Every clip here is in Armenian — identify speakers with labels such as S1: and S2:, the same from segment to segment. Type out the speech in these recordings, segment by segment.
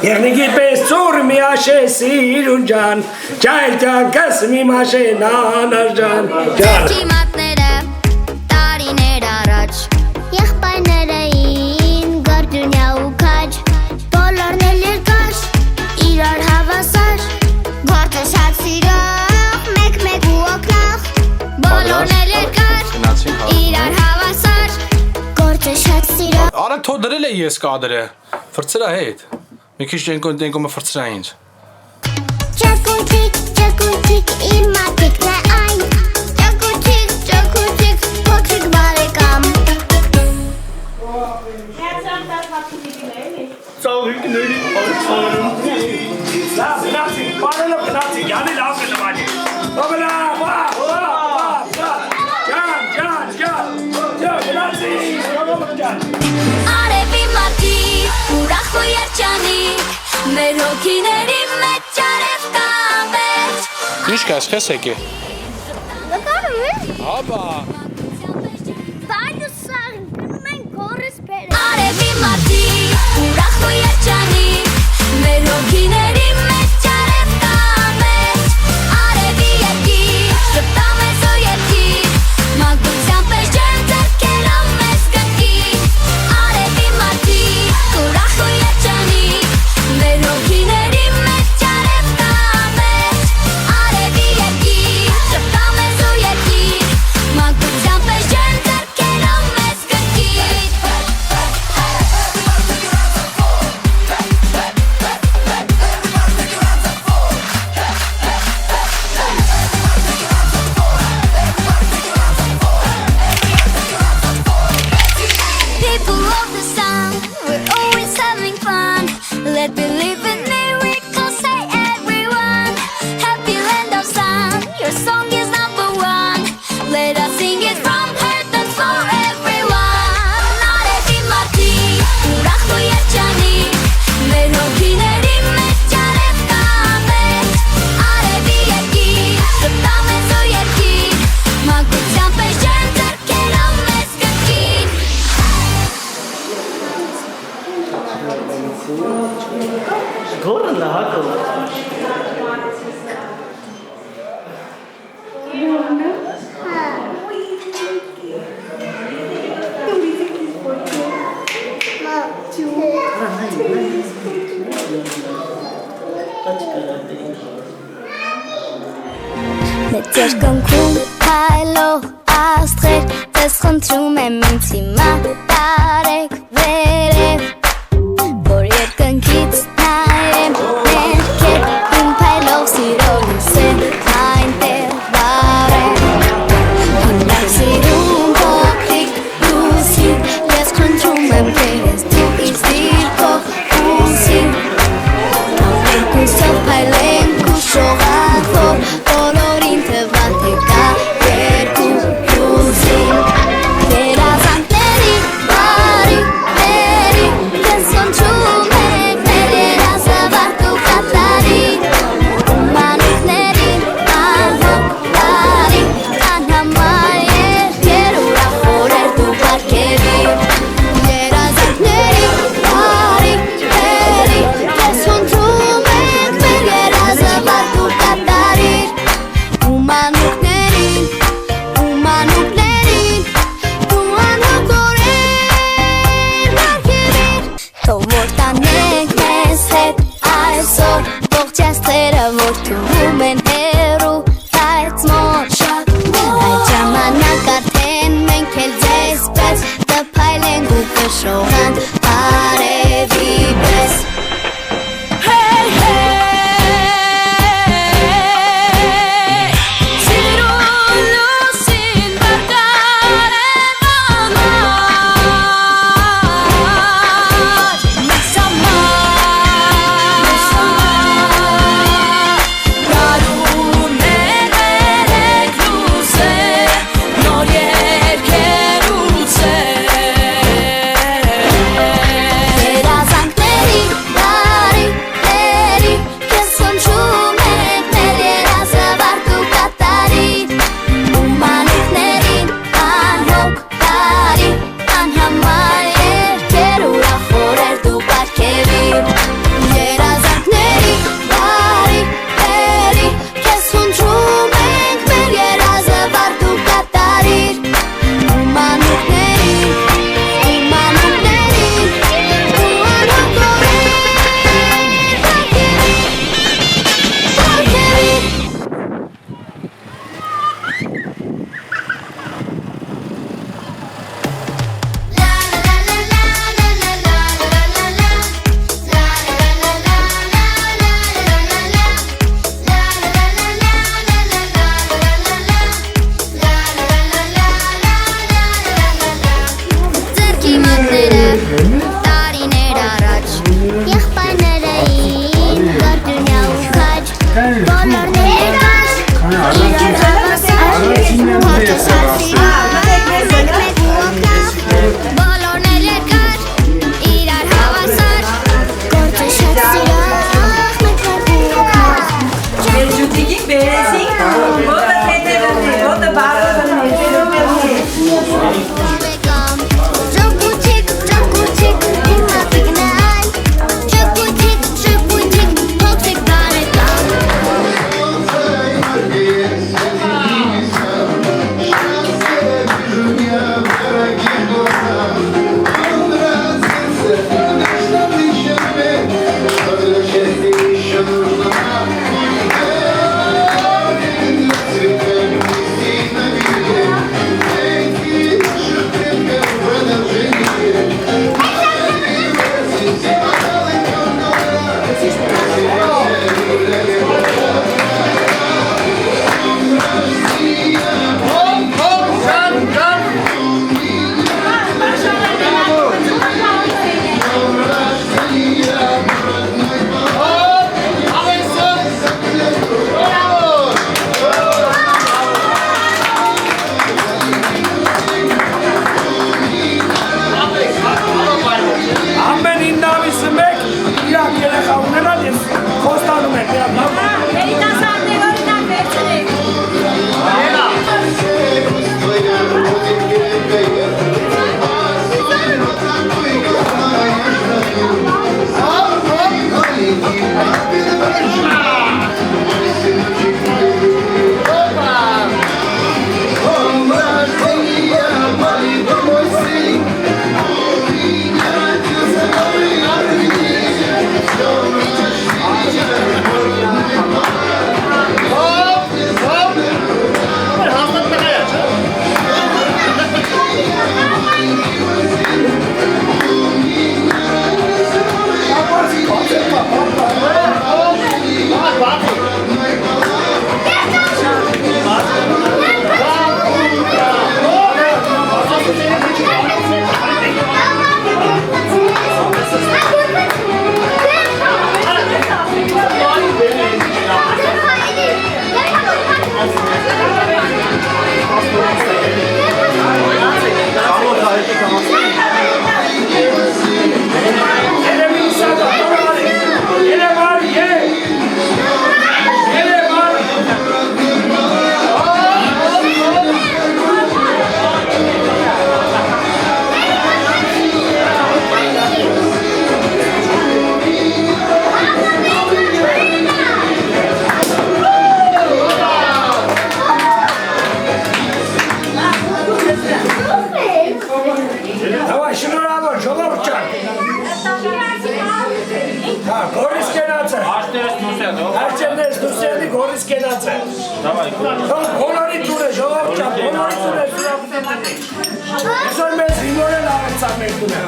S1: Եղնիկի պես ծուր մի աշե սիրուն ջան, ճայլ ճանկս մի մաշե նանար ջան։
S2: Չիմատները տարիներ առաջ, եղբայրները ին գարդունյա ու քաչ, բոլորն էլ երկար, իրար հավասար, գործը շատ սիրող, մեկ ու օգնող, բոլորն էլ երկար, իրար հավասար, գործը շատ սիրող։
S3: Արա թո դրել է ես կադրը, վրցրա հետ, մի քիչ տենկոմը վրցրա ինձ։
S2: Ճակուտիկ, իմ մատիկն է այն, ճակուտիկ, փոքրիկ բարեկամ։
S1: Ծաղիկների արցարում Լավ, գնացինք, բարելով գնացինք, յանի լավ գնվանի Ջան, գնացինք,
S2: Արևի մատի, ուրախ ու երջանիկ, մեր հոգիների մեջ արև կամեջ։
S3: Ինչ կաս, խես եկի։
S2: Լկարում է։
S3: Հաբա։
S2: Բայդու սաղին, գնում են գորս բերել։ Արևի մատի, ուրախ ու երջանիկ, մեր հոգիների մեջ արև կամեջ։ Արևի երկիր, շպտա մեզ ու երկիր, մանկության պես ջեմ ձեռքերով մեզ կնքիր։ Արևի մատի, ուրախ ու երջանիկ, մեր հոգիների մեջ արև կամեջ։ Արևի երկիր, շպտա մեզ ու երկիր, մանկության պես ջեմ ձեռքերով մեզ կնքիր։ People of the sun, we're always having fun. Let believe in miracles, say everyone. Happy land of sun, your song is number one. Let us sing it from heart and for everyone. Արևի մատի, ուրախ ու երջանիկ, մեր հոգիների մեջ արև կամեջ։ Արևի երկիր, շպտա մեզ ու երկիր, մանկության պես ջեմ ձեռքերով մեզ կնքիր։
S1: Գորը նահակով
S2: Met երկնքում հայլող աստղեր, ձեզ խնդրում եմ ինձ հիմա տարեք վերև, որ երկնքից նայեմ ներքև, իմ փայլող սիրո լույսեր այնտեղ վառեմ, իմ լավ սիրուն փոքրիկ լույսին, ես խնդրում եմ քեզ դու ինձ դիրքով ուսին, երկուսով փայլենք ու շողակով, բոլորին թվալ թե կա երկու լույսին, երազանքների բարիքների, քեզ խնդրում ենք մեր երազավարտ ու կատարի, ու մանուկներին անհոգ անհամար երկեր ուրախ օրեր դու պարգևի, երազանքների բարիքների, քեզ խնդրում ենք մեր երազավարտ ու կատարի, ու մանուկներին դու անհոգ օրեր պարգևիր, թող որ տանենք մեզ հետ այսօր, ողջ աստղերը որ թվում են հեռու, բայց մոտ այդ ժամանակ արդեն մենք էլ ձեզ պես կփայլենք ու կշողանք արևի պես։ Hey, hey, սիրուն լուսին բարկարև ամար, մեզ համար, գարուն էր երեք լուսեր, նոր երկեր ուսեր,
S1: Հա, գորիս կենաց է։
S4: Աշտերս նուսյանը։
S1: Արջերներս դուսյանի գորիս կենաց է։
S4: Դավայ։
S1: Բոլորի տուն է, ժողով չա, բոլորի տուն է, այսօր մեզ հիմոր էլ արեցա մեր տուն է։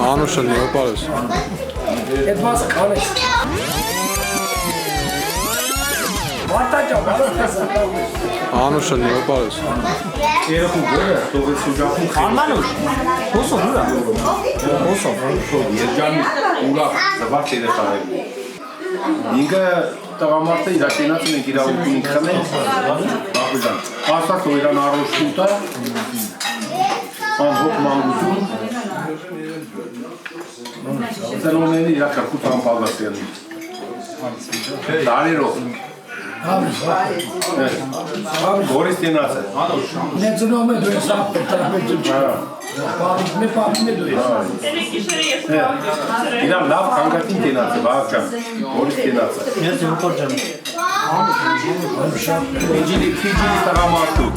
S3: Անուշը նեոպարես։
S1: Այդ մասը քանես։ Վարտաճա, բարոս։
S3: Անուշը նեոպարես։
S4: Երախու գորը, տողեց սուջախում խելի։
S5: Անմանուշ, հոսով ուրա։ Հոսով։
S4: Երջանի ուրախ, զվարդ երեխայել։ Ինքը տղամարդը իրակենացը մենք իրավունքին ինքնենք, բախվիզան։ Ասած որ իրան առոշ շուտը, անհոգ մանգություն, ծելոնների իրակարկուտ անպալված եղնի։ Դարերով։ Գորիս տենացը։
S1: Նեցնում է դու ես ապտակում չա։ Պապին է դու ես։
S4: Իրան լավ կանգատին տենացը, բաղ չան, գորիս տենացը։
S5: Ես յուկոր ջան։
S4: Ֆիջիլի տղամարդու։